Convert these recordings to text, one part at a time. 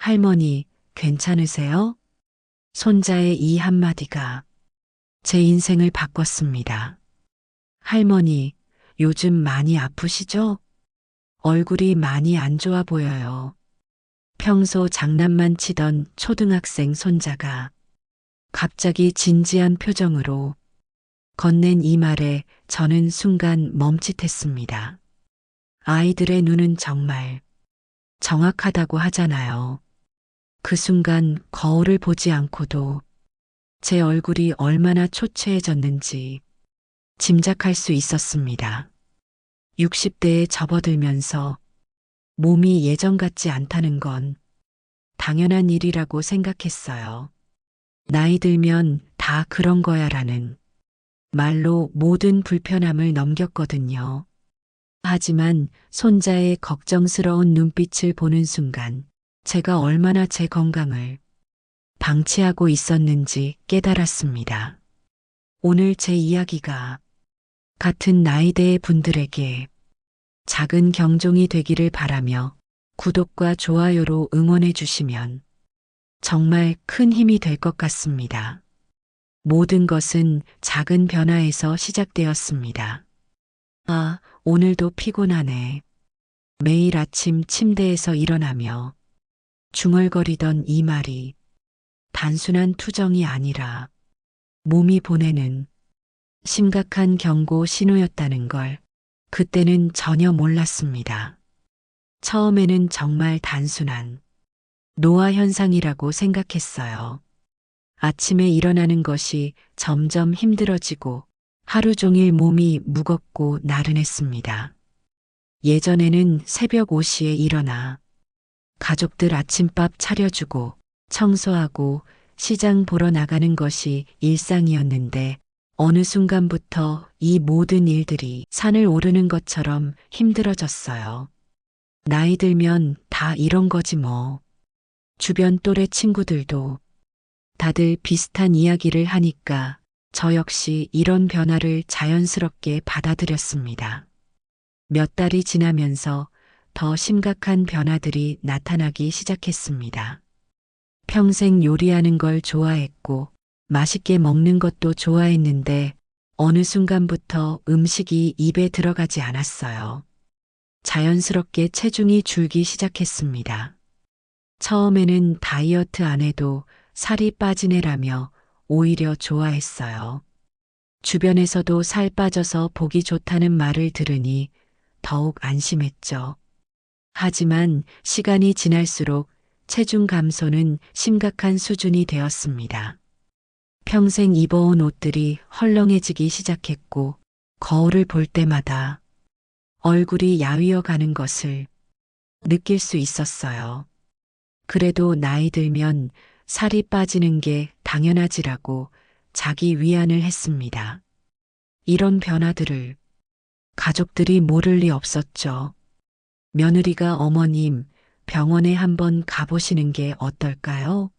할머니, 괜찮으세요? 손자의 이 한마디가 제 인생을 바꿨습니다. 할머니, 요즘 많이 아프시죠? 얼굴이 많이 안 좋아 보여요. 평소 장난만 치던 초등학생 손자가 갑자기 진지한 표정으로 건넨 이 말에 저는 순간 멈칫했습니다. 아이들의 눈은 정말 정확하다고 하잖아요. 그 순간 거울을 보지 않고도 제 얼굴이 얼마나 초췌해졌는지 짐작할 수 있었습니다. 60대에 접어들면서 몸이 예전 같지 않다는 건 당연한 일이라고 생각했어요. 나이 들면 다 그런 거야라는 말로 모든 불편함을 넘겼거든요. 하지만 손자의 걱정스러운 눈빛을 보는 순간 제가 얼마나 제 건강을 방치하고 있었는지 깨달았습니다. 오늘 제 이야기가 같은 나이대의 분들에게 작은 경종이 되기를 바라며 구독과 좋아요로 응원해 주시면 정말 큰 힘이 될 것 같습니다. 모든 것은 작은 변화에서 시작되었습니다. 아, 오늘도 피곤하네. 매일 아침 침대에서 일어나며 중얼거리던 이 말이 단순한 투정이 아니라 몸이 보내는 심각한 경고 신호였다는 걸 그때는 전혀 몰랐습니다. 처음에는 정말 단순한 노화 현상이라고 생각했어요. 아침에 일어나는 것이 점점 힘들어지고 하루 종일 몸이 무겁고 나른했습니다. 예전에는 새벽 5시에 일어나 가족들 아침밥 차려주고 청소하고 시장 보러 나가는 것이 일상이었는데 어느 순간부터 이 모든 일들이 산을 오르는 것처럼 힘들어졌어요. 나이 들면 다 이런 거지 뭐. 주변 또래 친구들도 다들 비슷한 이야기를 하니까 저 역시 이런 변화를 자연스럽게 받아들였습니다. 몇 달이 지나면서 더 심각한 변화들이 나타나기 시작했습니다. 평생 요리하는 걸 좋아했고 맛있게 먹는 것도 좋아했는데 어느 순간부터 음식이 입에 들어가지 않았어요. 자연스럽게 체중이 줄기 시작했습니다. 처음에는 다이어트 안 해도 살이 빠지네라며 오히려 좋아했어요. 주변에서도 살 빠져서 보기 좋다는 말을 들으니 더욱 안심했죠. 하지만 시간이 지날수록 체중 감소는 심각한 수준이 되었습니다. 평생 입어온 옷들이 헐렁해지기 시작했고 거울을 볼 때마다 얼굴이 야위어 가는 것을 느낄 수 있었어요. 그래도 나이 들면 살이 빠지는 게 당연하지라고 자기 위안을 했습니다. 이런 변화들을 가족들이 모를 리 없었죠. 며느리가 어머님 병원에 한번 가보시는 게 어떨까요?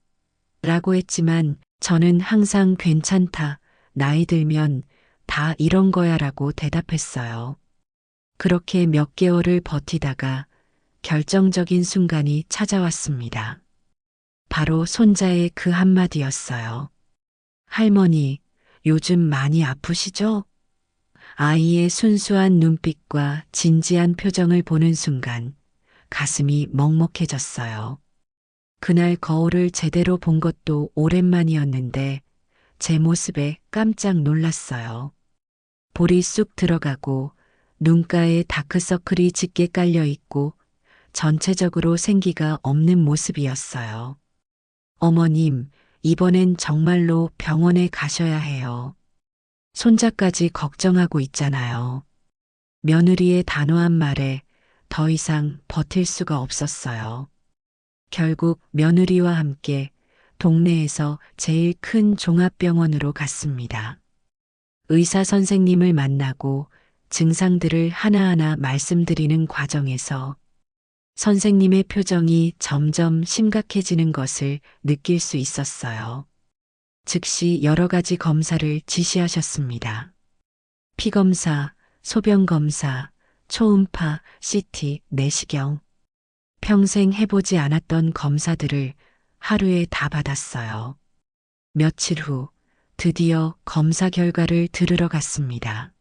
라고 했지만 저는 항상 괜찮다, 나이 들면 다 이런 거야 라고 대답했어요. 그렇게 몇 개월을 버티다가 결정적인 순간이 찾아왔습니다. 바로 손자의 그 한마디였어요. 할머니, 요즘 많이 아프시죠? 아이의 순수한 눈빛과 진지한 표정을 보는 순간 가슴이 먹먹해졌어요. 그날 거울을 제대로 본 것도 오랜만이었는데 제 모습에 깜짝 놀랐어요. 볼이 쑥 들어가고 눈가에 다크서클이 짙게 깔려 있고 전체적으로 생기가 없는 모습이었어요. 어머님, 이번엔 정말로 병원에 가셔야 해요. 손자까지 걱정하고 있잖아요. 며느리의 단호한 말에 더 이상 버틸 수가 없었어요. 결국 며느리와 함께 동네에서 제일 큰 종합병원으로 갔습니다. 의사 선생님을 만나고 증상들을 하나하나 말씀드리는 과정에서 선생님의 표정이 점점 심각해지는 것을 느낄 수 있었어요. 즉시 여러 가지 검사를 지시하셨습니다. 피검사, 소변검사, 초음파, CT, 내시경. 평생 해보지 않았던 검사들을 하루에 다 받았어요. 며칠 후 드디어 검사 결과를 들으러 갔습니다.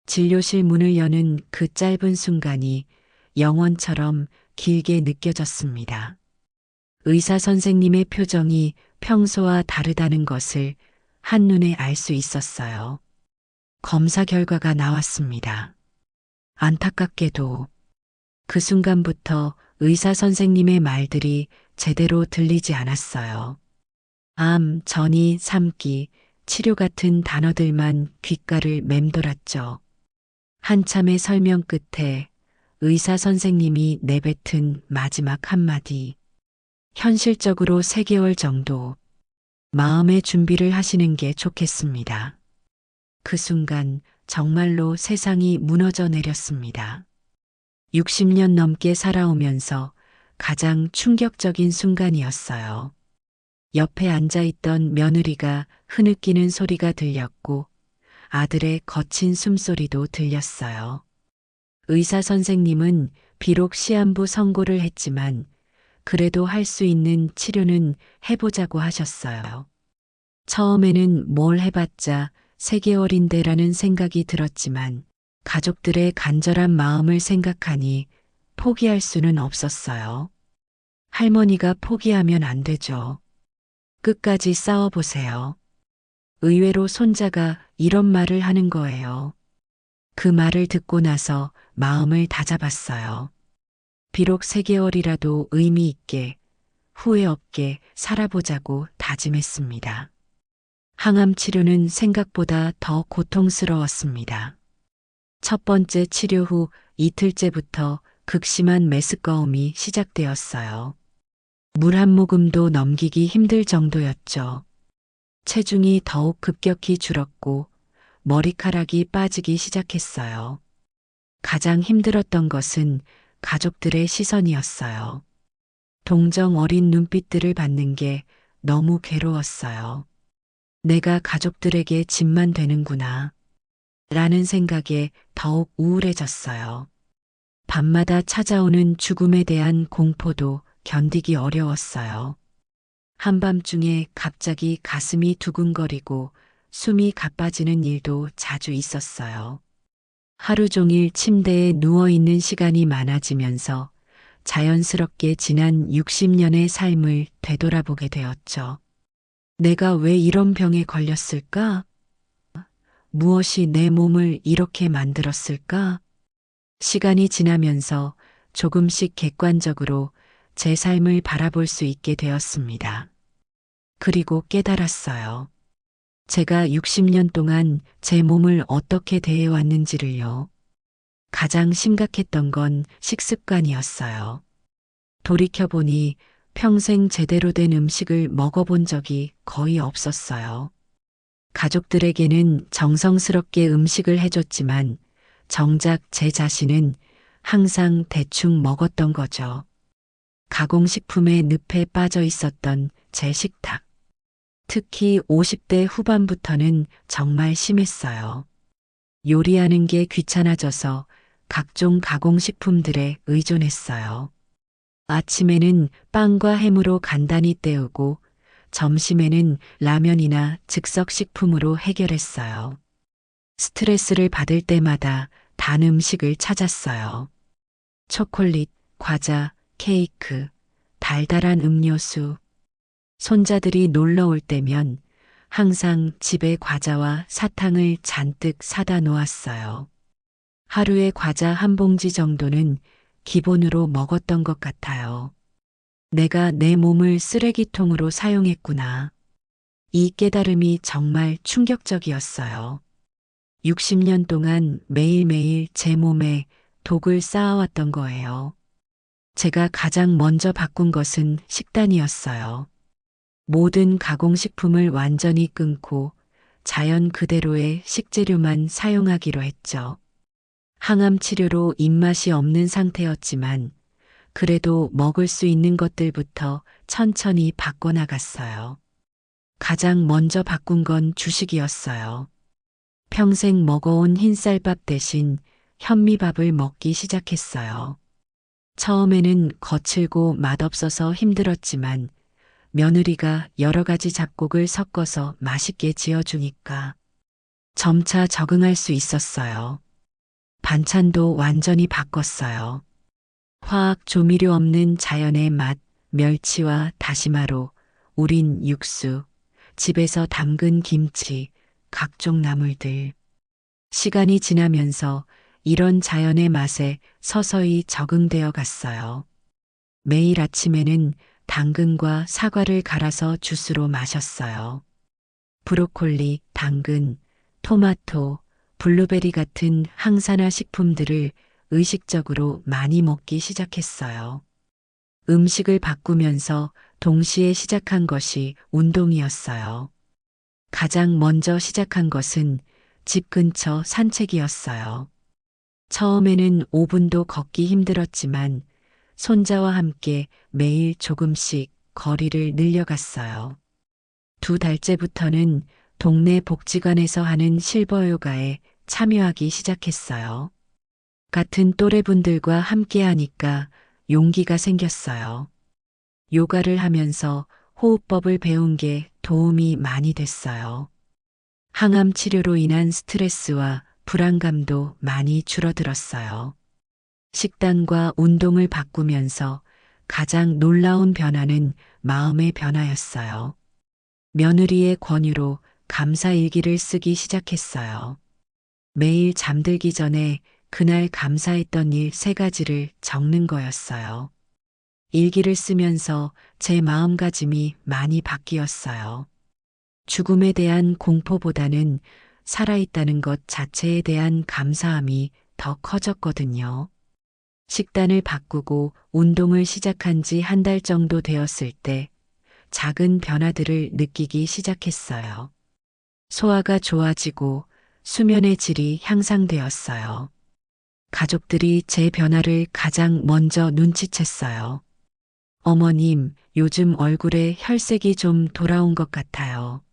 진료실 문을 여는 그 짧은 순간이 영원처럼 길게 느껴졌습니다. 의사 선생님의 표정이 평소와 다르다는 것을 한눈에 알 수 있었어요. 검사 결과가 나왔습니다. 안타깝게도 그 순간부터 의사 선생님의 말들이 제대로 들리지 않았어요. 암, 전이, 삼기, 치료 같은 단어들만 귓가를 맴돌았죠. 한참의 설명 끝에 의사 선생님이 내뱉은 마지막 한마디. 현실적으로 3개월 정도 마음의 준비를 하시는 게 좋겠습니다. 그 순간 정말로 세상이 무너져 내렸습니다. 60년 넘게 살아오면서 가장 충격적인 순간이었어요. 옆에 앉아있던 며느리가 흐느끼는 소리가 들렸고 아들의 거친 숨소리도 들렸어요. 의사 선생님은 비록 시한부 선고를 했지만 그래도 할 수 있는 치료는 해보자고 하셨어요. 처음에는 뭘 해봤자 3개월인데라는 생각이 들었지만 가족들의 간절한 마음을 생각하니 포기할 수는 없었어요. 할머니가 포기하면 안 되죠. 끝까지 싸워보세요. 의외로 손자가 이런 말을 하는 거예요. 그 말을 듣고 나서 마음을 다잡았어요. 비록 3개월이라도 의미 있게, 후회 없게 살아보자고 다짐했습니다. 항암 치료는 생각보다 더 고통스러웠습니다. 첫 번째 치료 후 이틀째부터 극심한 메스꺼움이 시작되었어요. 물 한 모금도 넘기기 힘들 정도였죠. 체중이 더욱 급격히 줄었고 머리카락이 빠지기 시작했어요. 가장 힘들었던 것은 가족들의 시선이었어요. 동정 어린 눈빛들을 받는 게 너무 괴로웠어요. 내가 가족들에게 짐만 되는구나. 라는 생각에 더욱 우울해졌어요. 밤마다 찾아오는 죽음에 대한 공포도 견디기 어려웠어요. 한밤중에 갑자기 가슴이 두근거리고 숨이 가빠지는 일도 자주 있었어요. 하루 종일 침대에 누워있는 시간이 많아지면서 자연스럽게 지난 60년의 삶을 되돌아보게 되었죠. 내가 왜 이런 병에 걸렸을까? 무엇이 내 몸을 이렇게 만들었을까? 시간이 지나면서 조금씩 객관적으로 제 삶을 바라볼 수 있게 되었습니다. 그리고 깨달았어요. 제가 60년 동안 제 몸을 어떻게 대해왔는지를요. 가장 심각했던 건 식습관이었어요. 돌이켜보니 평생 제대로 된 음식을 먹어본 적이 거의 없었어요. 가족들에게는 정성스럽게 음식을 해줬지만 정작 제 자신은 항상 대충 먹었던 거죠. 가공식품의 늪에 빠져 있었던 제 식탁. 특히 50대 후반부터는 정말 심했어요. 요리하는 게 귀찮아져서 각종 가공식품들에 의존했어요. 아침에는 빵과 햄으로 간단히 때우고 점심에는 라면이나 즉석식품으로 해결했어요. 스트레스를 받을 때마다 단 음식을 찾았어요. 초콜릿, 과자, 케이크, 달달한 음료수. 손자들이 놀러 올 때면 항상 집에 과자와 사탕을 잔뜩 사다 놓았어요. 하루에 과자 한 봉지 정도는 기본으로 먹었던 것 같아요. 내가 내 몸을 쓰레기통으로 사용했구나. 이 깨달음이 정말 충격적이었어요. 60년 동안 매일매일 제 몸에 독을 쌓아왔던 거예요. 제가 가장 먼저 바꾼 것은 식단이었어요. 모든 가공식품을 완전히 끊고 자연 그대로의 식재료만 사용하기로 했죠. 항암 치료로 입맛이 없는 상태였지만 그래도 먹을 수 있는 것들부터 천천히 바꿔나갔어요. 가장 먼저 바꾼 건 주식이었어요. 평생 먹어온 흰쌀밥 대신 현미밥을 먹기 시작했어요. 처음에는 거칠고 맛없어서 힘들었지만 며느리가 여러 가지 잡곡을 섞어서 맛있게 지어주니까 점차 적응할 수 있었어요. 반찬도 완전히 바꿨어요. 화학 조미료 없는 자연의 맛, 멸치와 다시마로 우린 육수, 집에서 담근 김치, 각종 나물들. 시간이 지나면서 이런 자연의 맛에 서서히 적응되어 갔어요. 매일 아침에는 당근과 사과를 갈아서 주스로 마셨어요. 브로콜리, 당근, 토마토, 블루베리 같은 항산화 식품들을 의식적으로 많이 먹기 시작했어요. 음식을 바꾸면서 동시에 시작한 것이 운동이었어요. 가장 먼저 시작한 것은 집 근처 산책이었어요. 처음에는 5분도 걷기 힘들었지만 손자와 함께 매일 조금씩 거리를 늘려갔어요. 2달째부터는 동네 복지관에서 하는 실버 요가에 참여하기 시작했어요. 같은 또래분들과 함께 하니까 용기가 생겼어요. 요가를 하면서 호흡법을 배운 게 도움이 많이 됐어요. 항암 치료로 인한 스트레스와 불안감도 많이 줄어들었어요. 식단과 운동을 바꾸면서 가장 놀라운 변화는 마음의 변화였어요. 며느리의 권유로 감사 일기를 쓰기 시작했어요. 매일 잠들기 전에 그날 감사했던 일 3가지를 적는 거였어요. 일기를 쓰면서 제 마음가짐이 많이 바뀌었어요. 죽음에 대한 공포보다는 살아있다는 것 자체에 대한 감사함이 더 커졌거든요. 식단을 바꾸고 운동을 시작한 지 1달 정도 되었을 때 작은 변화들을 느끼기 시작했어요. 소화가 좋아지고 수면의 질이 향상되었어요. 가족들이 제 변화를 가장 먼저 눈치챘어요. 어머님, 요즘 얼굴에 혈색이 좀 돌아온 것 같아요.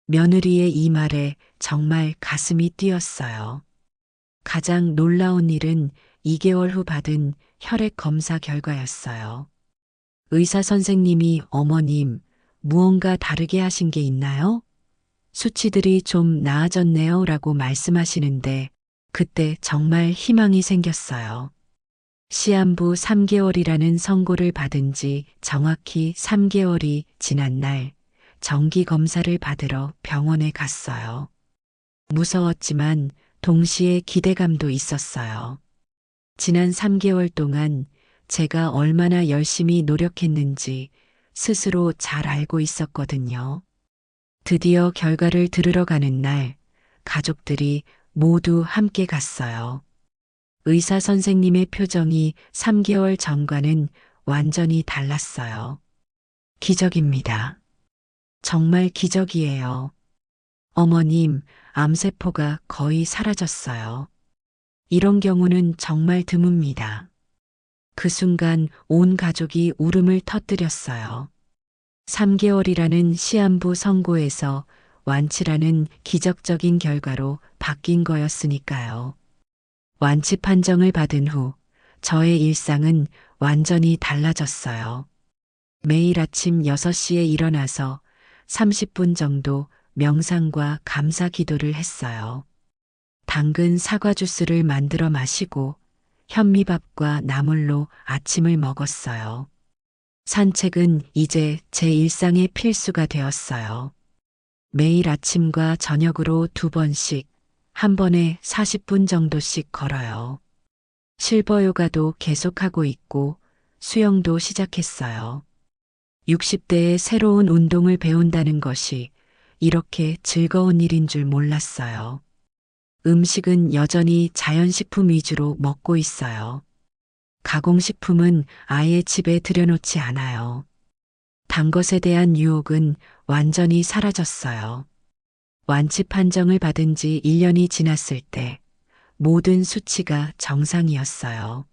며느리의 이 말에 정말 가슴이 뛰었어요. 가장 놀라운 일은 2개월 후 받은 혈액 검사 결과였어요. 의사 선생님이 어머님, 무언가 다르게 하신 게 있나요? 수치들이 좀 나아졌네요 라고 말씀하시는데 그때 정말 희망이 생겼어요. 시한부 3개월이라는 선고를 받은 지 정확히 3개월이 지난 날 정기 검사를 받으러 병원에 갔어요. 무서웠지만 동시에 기대감도 있었어요. 지난 3개월 동안 제가 얼마나 열심히 노력했는지 스스로 잘 알고 있었거든요. 드디어 결과를 들으러 가는 날, 가족들이 모두 함께 갔어요. 의사 선생님의 표정이 3개월 전과는 완전히 달랐어요. 기적입니다. 정말 기적이에요. 어머님, 암세포가 거의 사라졌어요. 이런 경우는 정말 드뭅니다. 그 순간 온 가족이 울음을 터뜨렸어요. 3개월이라는 시한부 선고에서 완치라는 기적적인 결과로 바뀐 거였으니까요. 완치 판정을 받은 후 저의 일상은 완전히 달라졌어요. 매일 아침 6시에 일어나서 30분 정도 명상과 감사 기도를 했어요. 당근 사과 주스를 만들어 마시고 현미밥과 나물로 아침을 먹었어요. 산책은 이제 제 일상의 필수가 되었어요. 매일 아침과 저녁으로 2번씩, 한 번에 40분 정도씩 걸어요. 실버 요가도 계속하고 있고 수영도 시작했어요. 60대에 새로운 운동을 배운다는 것이 이렇게 즐거운 일인 줄 몰랐어요. 음식은 여전히 자연식품 위주로 먹고 있어요. 가공식품은 아예 집에 들여놓지 않아요. 단 것에 대한 유혹은 완전히 사라졌어요. 완치 판정을 받은 지 1년이 지났을 때 모든 수치가 정상이었어요.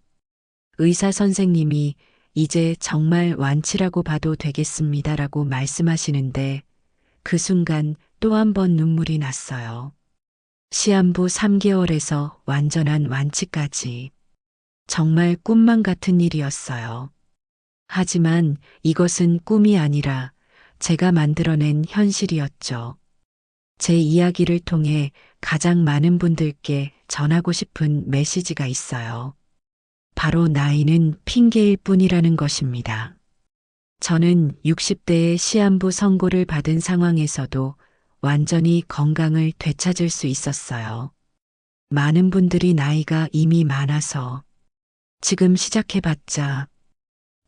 의사 선생님이 이제 정말 완치라고 봐도 되겠습니다라고 말씀하시는데 그 순간 또 한 번 눈물이 났어요. 시한부 3개월에서 완전한 완치까지. 정말 꿈만 같은 일이었어요. 하지만 이것은 꿈이 아니라 제가 만들어낸 현실이었죠. 제 이야기를 통해 가장 많은 분들께 전하고 싶은 메시지가 있어요. 바로 나이는 핑계일 뿐이라는 것입니다. 저는 60대에 시한부 선고를 받은 상황에서도 완전히 건강을 되찾을 수 있었어요. 많은 분들이 나이가 이미 많아서 지금 시작해봤자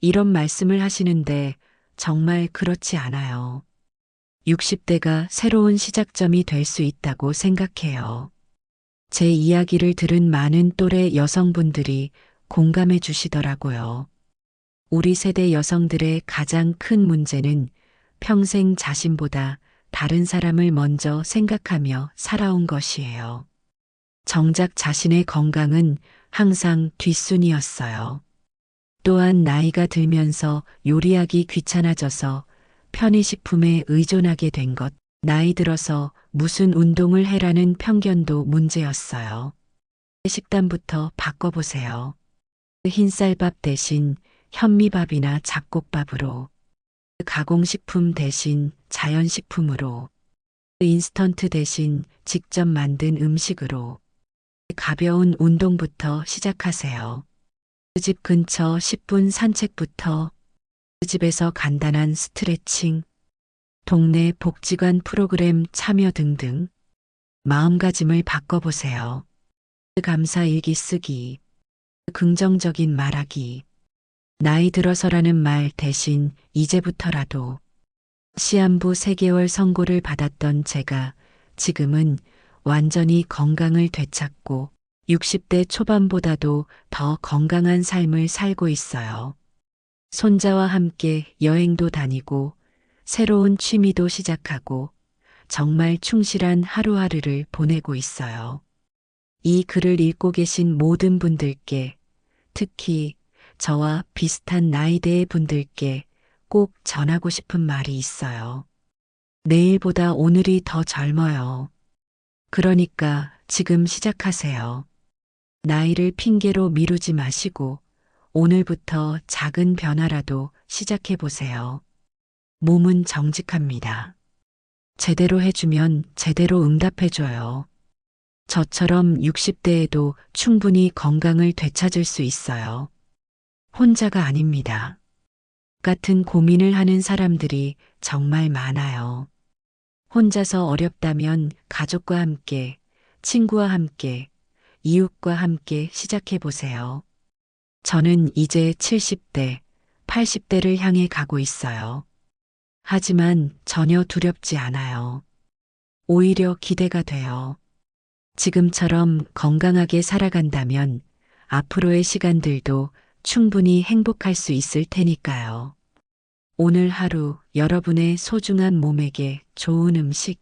이런 말씀을 하시는데 정말 그렇지 않아요. 60대가 새로운 시작점이 될 수 있다고 생각해요. 제 이야기를 들은 많은 또래 여성분들이 공감해 주시더라고요. 우리 세대 여성들의 가장 큰 문제는 평생 자신보다 다른 사람을 먼저 생각하며 살아온 것이에요. 정작 자신의 건강은 항상 뒷순이었어요. 또한 나이가 들면서 요리하기 귀찮아져서 편의식품에 의존하게 된 것, 나이 들어서 무슨 운동을 해라는 편견도 문제였어요. 식단부터 바꿔보세요. 흰쌀밥 대신 현미밥이나 잡곡밥으로, 가공식품 대신 자연식품으로, 인스턴트 대신 직접 만든 음식으로, 가벼운 운동부터 시작하세요. 집 근처 10분 산책부터, 집에서 간단한 스트레칭, 동네 복지관 프로그램 참여 등등 마음가짐을 바꿔보세요. 감사 일기 쓰기, 긍정적인 말하기, 나이 들어서라는 말 대신 이제부터라도. 시한부 3개월 선고를 받았던 제가 지금은 완전히 건강을 되찾고 60대 초반보다도 더 건강한 삶을 살고 있어요. 손자와 함께 여행도 다니고 새로운 취미도 시작하고 정말 충실한 하루하루를 보내고 있어요. 이 글을 읽고 계신 모든 분들께, 특히 저와 비슷한 나이대의 분들께 꼭 전하고 싶은 말이 있어요. 내일보다 오늘이 더 젊어요. 그러니까 지금 시작하세요. 나이를 핑계로 미루지 마시고 오늘부터 작은 변화라도 시작해 보세요. 몸은 정직합니다. 제대로 해주면 제대로 응답해줘요. 저처럼 60대에도 충분히 건강을 되찾을 수 있어요. 혼자가 아닙니다. 같은 고민을 하는 사람들이 정말 많아요. 혼자서 어렵다면 가족과 함께, 친구와 함께, 이웃과 함께 시작해 보세요. 저는 이제 70대, 80대를 향해 가고 있어요. 하지만 전혀 두렵지 않아요. 오히려 기대가 돼요. 지금처럼 건강하게 살아간다면 앞으로의 시간들도 충분히 행복할 수 있을 테니까요. 오늘 하루 여러분의 소중한 몸에게 좋은 음식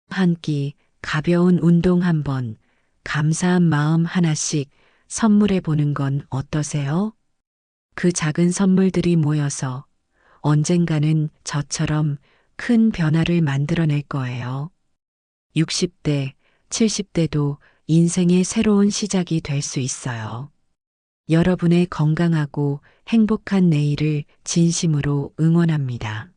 한 끼, 가벼운 운동 한 번, 감사한 마음 하나씩 선물해 보는 건 어떠세요? 그 작은 선물들이 모여서 언젠가는 저처럼 큰 변화를 만들어낼 거예요. 60대, 70대도 인생의 새로운 시작이 될 수 있어요. 여러분의 건강하고 행복한 내일을 진심으로 응원합니다.